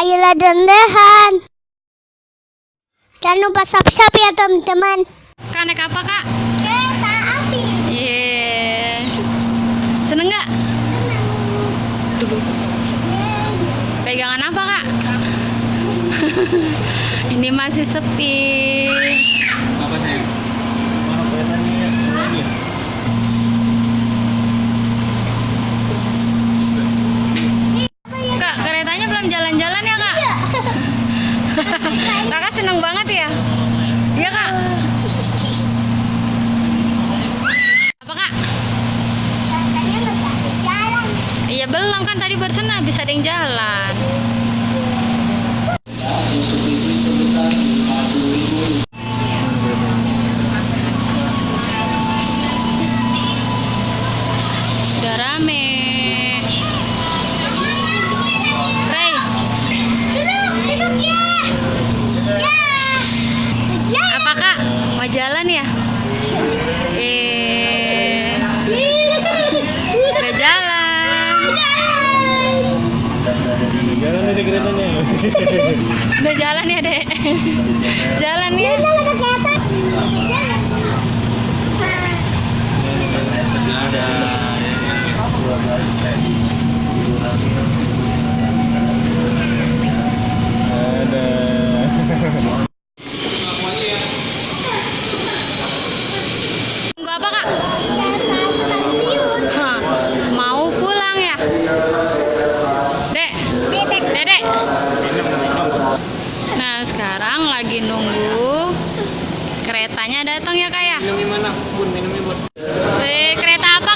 Ayolah dendehan. Jangan lupa subscribe ya teman-teman. Kak, naik apa kak? Kereta api. Yeay. Seneng nggak? Pegangan apa kak? Ini masih sepi. Apa sayang? Mana keretanya? Ini. Kak, keretanya belum jalan-jalan ya kak? Kakak seneng banget ya? Iya kak? Apa kak? Katanya nggak ada jalan. Iya belum, kan tadi barusan habis ada yang jalan. Udah rame. Rey, Duduk ya. Ya. apa kak? Mau jalan ya? Udah jalan. Jalan dari keretanya. Udah jalan ya dek. Jalan ya. Ada. Tunggu apa kak? Hah, mau pulang ya? Dek, dedek. Nah sekarang lagi nunggu keretanya datang ya kak ya? Minum di mana? Bun, minum di mana? Kereta apa